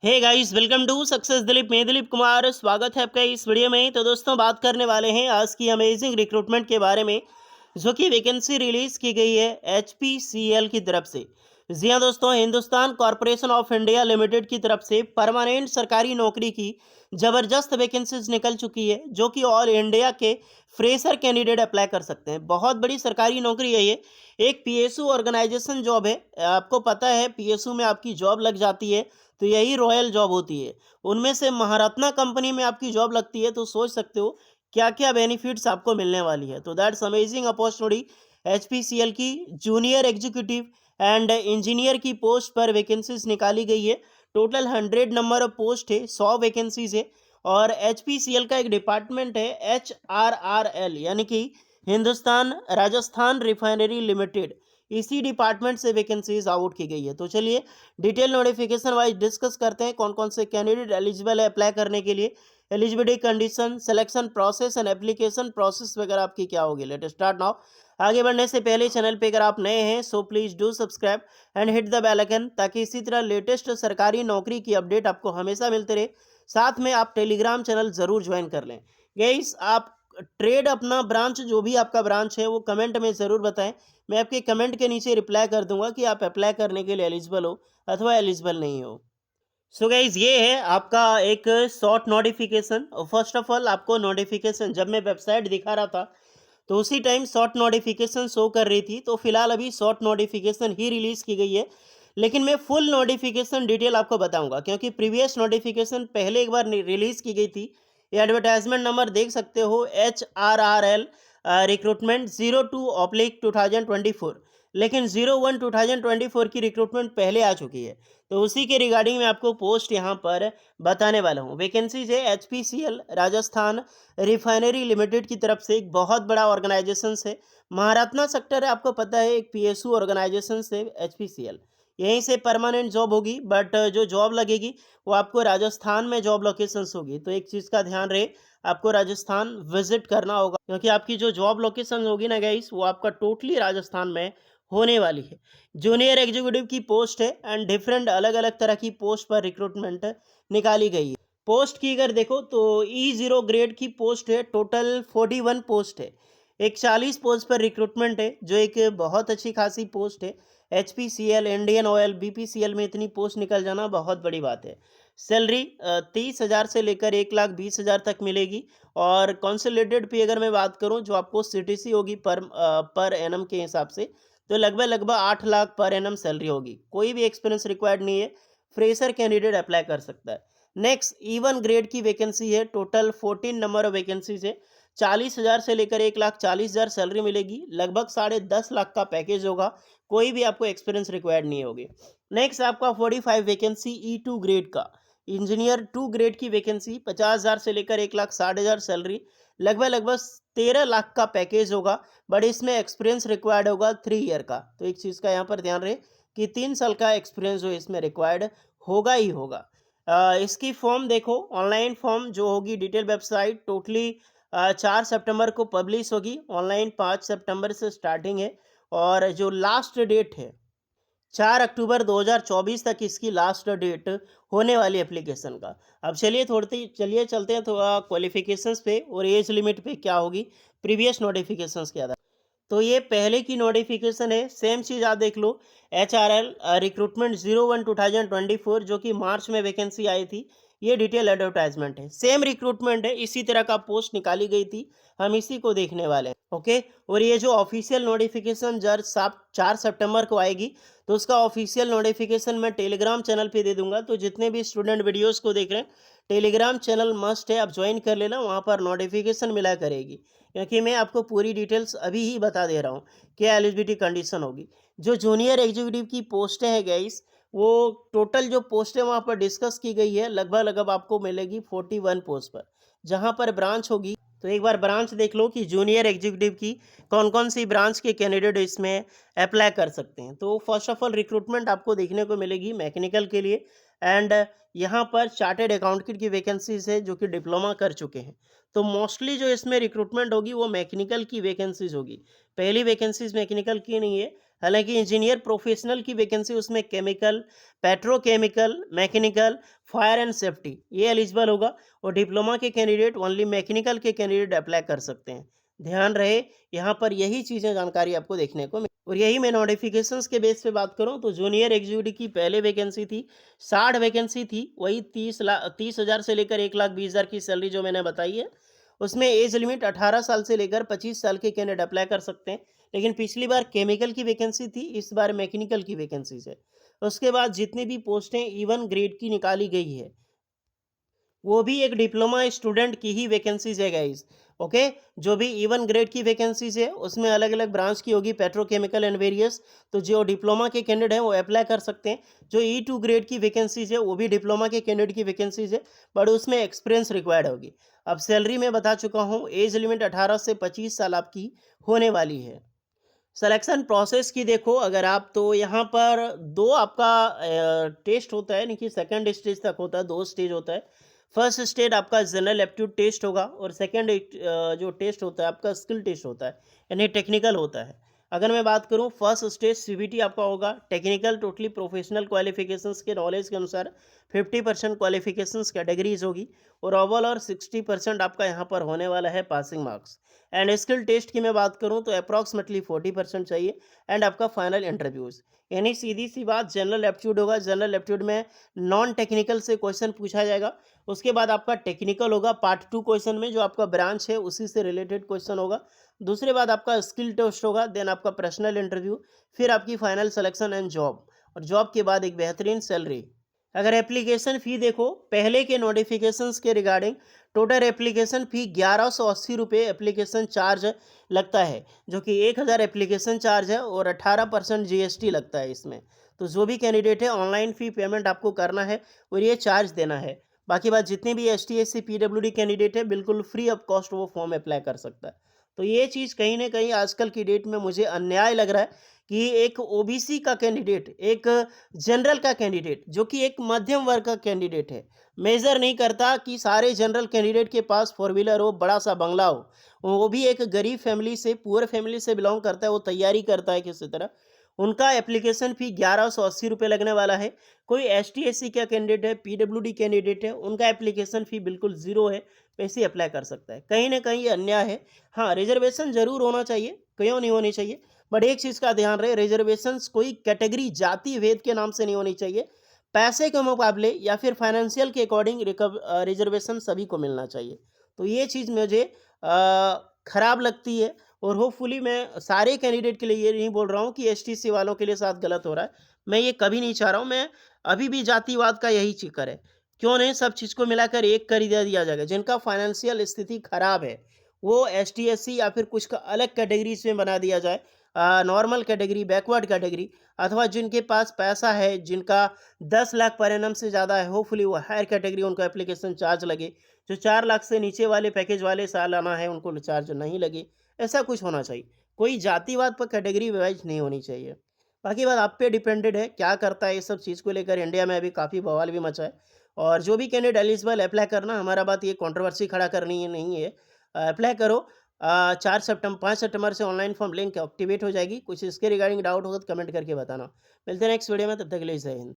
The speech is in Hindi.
Hey guys, welcome to success Dilip. मैं दिलीप कुमार, स्वागत है आपका इस वीडियो में। तो दोस्तों, बात करने वाले हैं आज की अमेजिंग रिक्रूटमेंट के बारे में, जो कि वैकेंसी रिलीज की गई है एचपीसीएल की तरफ से। जी हाँ दोस्तों, Hindustan corporation of India limited की तरफ से परमानेंट सरकारी नौकरी की जबरदस्त वैकेंसीज निकल चुकी है, जो कि ऑल इंडिया के फ्रेशर कैंडिडेट अप्लाई कर सकते हैं। बहुत बड़ी सरकारी नौकरी है ये। एक पीएसयू ऑर्गेनाइजेशन जॉब है। आपको पता है, पीएसयू में आपकी जॉब लग जाती है तो यही रॉयल जॉब होती है। उनमें से महारत्ना कंपनी में आपकी जॉब लगती है, तो सोच सकते हो क्या क्या बेनिफिट्स आपको मिलने वाली है। तो दैट्स अमेजिंग अपॉर्चुनिटी। एचपीसीएल की जूनियर एग्जीक्यूटिव एंड इंजीनियर की पोस्ट पर वैकेंसीज निकाली गई है। टोटल 100 नंबर ऑफ पोस्ट है, 100 वैकेंसीज है। और एचपीसीएल का एक डिपार्टमेंट है एचआरआरएल, यानी कि हिंदुस्तान राजस्थान रिफाइनरी लिमिटेड। इसी डिपार्टमेंट से वैकेंसीज आउट की गई है। तो चलिए डिटेल नोटिफिकेशन वाइज डिस्कस करते हैं कौन कौन से कैंडिडेट एलिजिबल है अप्लाई करने के लिए। Eligibility condition, selection process and application process वगैरह आपकी क्या होगी। Let start now. आगे बढ़ने से पहले चैनल पे अगर आप नए हैं so please do subscribe and hit the bell icon, ताकि इसी तरह लेटेस्ट सरकारी नौकरी की अपडेट आपको हमेशा मिलते रहे। साथ में आप टेलीग्राम चैनल जरूर ज्वाइन कर लें। गाइस, आप ट्रेड अपना ब्रांच, जो भी आपका ब्रांच है, वो कमेंट में ज़रूर बताएं। मैं आपके कमेंट के नीचे रिप्लाई कर दूंगा कि आप अप्लाई करने के लिए एलिजिबल हो अथवा एलिजिबल नहीं हो। सो गाइज, ये है आपका एक short notification. First of all, आपको नोटिफिकेशन जब मैं वेबसाइट दिखा रहा था तो उसी टाइम शॉर्ट नोटिफिकेशन शो कर रही थी। तो फिलहाल अभी शॉर्ट नोटिफिकेशन ही रिलीज की गई है, लेकिन मैं फुल नोटिफिकेशन डिटेल आपको बताऊंगा, क्योंकि प्रीवियस नोटिफिकेशन पहले एक बार रिलीज की गई थी। ये एडवर्टाइजमेंट नंबर देख सकते हो, HRRL रिक्रूटमेंट 02/2024, लेकिन 01/2024 की रिक्रूटमेंट पहले आ चुकी है। तो उसी के रिगार्डिंग मैं आपको पोस्ट यहाँ पर बताने वाला हूँ। वैकेंसीज है एचपीसीएल राजस्थान रिफाइनरी लिमिटेड की तरफ से। एक बहुत बड़ा ऑर्गेनाइजेशन है, महारत्ना सेक्टर है, आपको पता है, एक पीएसयू ऑर्गेनाइजेशन से एचपीसीएल। यहीं से परमानेंट जॉब होगी, बट जो जॉब लगेगी वो आपको राजस्थान में जॉब लोकेशंस होगी। तो एक चीज़ का ध्यान रहे, आपको राजस्थान विजिट करना होगा, क्योंकि आपकी जो जॉब लोकेशन होगी ना गाइस, वो आपका टोटली राजस्थान में होने वाली है। जूनियर एग्जीक्यूटिव की पोस्ट है एंड डिफरेंट अलग अलग तरह की पोस्ट पर रिक्रूटमेंट निकाली गई है। पोस्ट की अगर देखो तो E0 ग्रेड की पोस्ट है। टोटल 41 पोस्ट है। एक 40 पोस्ट पर रिक्रूटमेंट है, जो एक बहुत अच्छी खासी पोस्ट है। एचपीसीएल, इंडियन ऑयल, बीपीसीएल में इतनी पोस्ट निकल जाना बहुत बड़ी बात है। सैलरी 30,000 से लेकर 1,20,000 तक मिलेगी। और कंसोलिडेटेड पे अगर मैं बात करूं, जो आपको सीटीसी होगी पर एनम के हिसाब से, तो लगभग लगभग 8 लाख पर एनम सैलरी होगी। कोई भी एक्सपीरियंस रिक्वायर्ड नहीं है, फ्रेशर कैंडिडेट अप्लाई कर सकता है। नेक्स्ट, E1 ग्रेड की वैकेंसी है। टोटल 14 नंबर ऑफ वैकेंसीज है। 40,000 से लेकर 1,40,000 सैलरी मिलेगी। लगभग 10.5 लाख का पैकेज होगा। कोई भी आपको एक्सपीरियंस रिक्वायर्ड नहीं होगी। नेक्स्ट, आपका 45 वैकेंसी E2 ग्रेड का इंजीनियर 2 ग्रेड की वैकेंसी। 50,000 से लेकर 1,60,000 सैलरी। लगभग लगभग 13 लाख का पैकेज होगा, बट इसमें एक्सपीरियंस रिक्वायर्ड होगा 3 ईयर का। तो एक चीज़ का यहाँ पर ध्यान रहे कि 3 साल का एक्सपीरियंस जो इसमें रिक्वायर्ड होगा ही होगा। इसकी फॉर्म देखो, ऑनलाइन फॉर्म जो होगी, डिटेल वेबसाइट टोटली 4 सितंबर को पब्लिश होगी। ऑनलाइन 5 सितंबर से स्टार्टिंग है, और जो लास्ट डेट है 4 अक्टूबर 2024 तक इसकी लास्ट डेट होने वाली एप्लीकेशन का। अब चलिए चलते हैं थोड़ा क्वालिफिकेशंस पे और एज लिमिट पे क्या होगी प्रीवियस नोटिफिकेशंस के आधार। तो ये पहले की नोटिफिकेशन है, सेम चीज़ आप देख लो। HRL रिक्रूटमेंट 01/2024, जो कि मार्च में वैकेंसी आई थी। ये डिटेल एडवर्टाइजमेंट है, सेम रिक्रूटमेंट है, इसी तरह का पोस्ट निकाली गई थी। हम इसी को देखने वाले हैं, ओके। और ये जो ऑफिशियल नोटिफिकेशन जब 4 सितंबर को आएगी, तो उसका ऑफिशियल नोटिफिकेशन मैं टेलीग्राम चैनल पे दे दूंगा। तो जितने भी स्टूडेंट वीडियोस को देख रहे हैं, टेलीग्राम चैनल मस्ट है, आप ज्वाइन कर लेना, वहाँ पर नोटिफिकेशन मिला करेगी। क्योंकि मैं आपको पूरी डिटेल्स अभी ही बता दे रहा हूँ क्या एलिजिबिलिटी कंडीशन होगी। जो जूनियर एग्जीक्यूटिव की पोस्टें हैं गाइस, वो टोटल जो पोस्टें वहाँ पर डिस्कस की गई है, लगभग लगभग आपको मिलेगी 41 पोस्ट पर। जहाँ पर ब्रांच होगी, तो एक बार ब्रांच देख लो कि जूनियर एग्जीक्यूटिव की कौन कौन सी ब्रांच के कैंडिडेट इसमें अप्लाई कर सकते हैं। तो फर्स्ट ऑफ ऑल रिक्रूटमेंट आपको देखने को मिलेगी मैकेनिकल के लिए, एंड यहाँ पर चार्टेड अकाउंटेंट की वैकेंसीज है, जो कि डिप्लोमा कर चुके हैं। तो मोस्टली जो इसमें रिक्रूटमेंट होगी वो मैकेनिकल की वैकेंसीज होगी। पहली वैकेंसीज मैकेनिकल की नहीं है, हालांकि इंजीनियर प्रोफेशनल की वैकेंसी उसमें chemical, petrochemical, mechanical, fire and safety ये एलिजिबल होगा, और डिप्लोमा के कैंडिडेट ओनली मैकेनिकल के कैंडिडेट अप्लाई कर सकते हैं। ध्यान रहे, यहाँ पर यही चीज़ें जानकारी आपको देखने को और यही मैं नोटिफिकेशंस के बेस पे बात करूँ तो जूनियर एग्जीक्यूटिव की पहले वैकेंसी थी, 60 वैकेंसी थी, वही 30,00,000 से लेकर 1,20,000 की सैलरी जो मैंने बताई है। उसमें एज लिमिट 18 साल से लेकर 25 साल के कैंडिडेट अप्लाई कर सकते हैं। लेकिन पिछली बार केमिकल की वैकेंसी थी, इस बार मैकेनिकल की वैकेंसीज है। उसके बाद जितनी भी पोस्टें E1 ग्रेड की निकाली गई है, वो भी एक डिप्लोमा स्टूडेंट की ही वैकेंसीज है गाइस। ओके, जो भी E1 ग्रेड की वैकेंसीज है उसमें अलग अलग ब्रांच की होगी, पेट्रोकेमिकल एंड वेरियस। तो जो डिप्लोमा के कैंडिडेट हैं वो अप्लाई कर सकते हैं। जो E2 ग्रेड की वैकेंसीज है वो भी डिप्लोमा के कैंडिडेट की वैकेंसीज है, बट उसमें एक्सपीरियंस रिक्वायर्ड होगी। अब सैलरी में बता चुका हूँ, एज लिमिट 18 से 25 साल आपकी होने वाली है। सिलेक्शन प्रोसेस की देखो अगर आप, तो यहाँ पर दो आपका टेस्ट होता है, यानी कि सेकंड स्टेज तक होता है, दो स्टेज होता है। फर्स्ट स्टेज आपका जनरल एप्टीट्यूड टेस्ट होगा, और सेकंड जो टेस्ट होता है आपका स्किल टेस्ट होता है, यानी टेक्निकल होता है। अगर मैं बात करूँ फर्स्ट स्टेज सीबीटी आपका होगा, टेक्निकल टोटली प्रोफेशनल क्वालिफिकेशंस के नॉलेज के अनुसार 50% क्वालिफिकेशंस कैटेगरीज होगी, और ओवल और 60% आपका यहाँ पर होने वाला है passing marks. And skill test की मैं बात करूं तो अप्रॉक्सीमेटली 40% चाहिए, एंड आपका फाइनल इंटरव्यूज। यानी सीधी सी बात, जनरल एप्टीट्यूड होगा, जनरल एप्टीट्यूड में नॉन टेक्निकल से क्वेश्चन पूछा जाएगा। उसके बाद आपका टेक्निकल होगा पार्ट 2 क्वेश्चन में, जो आपका ब्रांच है उसी से रिलेटेड क्वेश्चन होगा। दूसरे बाद आपका स्किल टेस्ट होगा, देन आपका पर्सनल इंटरव्यू, फिर आपकी फाइनल सिलेक्शन एंड जॉब, और जॉब के बाद एक बेहतरीन सैलरी। अगर एप्लीकेशन फ़ी देखो पहले के नोटिफिकेशंस के रिगार्डिंग, टोटल एप्लीकेशन फ़ी 1180 रुपये एप्लीकेशन चार्ज लगता है, जो कि 1000 एप्लीकेशन चार्ज है, और 18% जीएसटी लगता है इसमें। तो जो भी कैंडिडेट है ऑनलाइन फ़ी पेमेंट आपको करना है और ये चार्ज देना है। बाकी बात, जितने भी S T S C PWD candidate है बिल्कुल फ्री ऑफ कॉस्ट वो फॉर्म अप्लाई कर सकता है। तो ये चीज़ कहीं ना कहीं आजकल की डेट में मुझे अन्याय लग रहा है कि एक ओबीसी का कैंडिडेट, एक जनरल का कैंडिडेट, जो कि एक मध्यम वर्ग का कैंडिडेट है, मेजर नहीं करता कि सारे जनरल कैंडिडेट के पास फोर व्हीलर हो, बड़ा सा बंगला हो। वो भी एक गरीब फैमिली से, पुअर फैमिली से बिलोंग करता है, वो तैयारी करता है किसी तरह। उनका एप्लीकेशन फ़ी 1180 रुपये लगने वाला है। कोई एस टी एस सी का कैंडिडेट है, पीडब्ल्यूडी कैंडिडेट है, उनका एप्लीकेशन फ़ी बिल्कुल ज़ीरो है, वैसे ही अप्लाई कर सकता है। कहीं ना कहीं ये अन्याय है। हाँ, रिजर्वेशन जरूर होना चाहिए, क्यों नहीं होनी चाहिए, बट एक चीज़ का ध्यान रहे, रिजर्वेशंस कोई कैटेगरी, जाति भेद के नाम से नहीं होनी चाहिए। पैसे के मुकाबले या फिर फाइनेंशियल के अकॉर्डिंग रिजर्वेशन सभी को मिलना चाहिए। तो ये चीज़ मुझे खराब लगती है, और होपफुली मैं सारे कैंडिडेट के लिए ये नहीं बोल रहा हूँ कि एसटीसी वालों के लिए साथ गलत हो रहा है। मैं ये कभी नहीं चाह रहा हूँ। मैं अभी भी जातिवाद का यही चक्कर है। क्यों नहीं सब चीज़ को मिलाकर एक कर दिया जाएगा। जिनका फाइनेंशियल स्थिति खराब है, वो एसटी-एससी या फिर कुछ अलग कैटेगरीज में बना दिया जाए, नॉर्मल कैटेगरी, बैकवर्ड कैटेगरी, अथवा जिनके पास पैसा है, जिनका 10 लाख पर एनम से ज़्यादा है, होपफुली वो हायर कैटेगरी, उनको एप्लीकेशन चार्ज लगे। जो 4 लाख से नीचे वाले पैकेज वाले सालाना है, उनको चार्ज नहीं लगे। ऐसा कुछ होना चाहिए। कोई जातिवाद पर कैटेगरी वाइज नहीं होनी चाहिए। बाकी बात आप पे डिपेंडेड है, क्या करता है ये सब चीज़ को लेकर। इंडिया में अभी काफ़ी बवाल भी मचा है, और जो भी कैंडिडेट एलिजिबल अप्लाई करना, हमारा बात ये कंट्रोवर्सी खड़ा करनी है नहीं है। अप्लाई करो। 4 सितंबर 5 सितंबर से ऑनलाइन फॉर्म लिंक एक्टिवेट हो जाएगी। कुछ इसके रिगार्डिंग डाउट होगा तो कमेंट करके बताना। मिलते हैं नेक्स्ट वीडियो में, तब तक के लिए जय हिंद।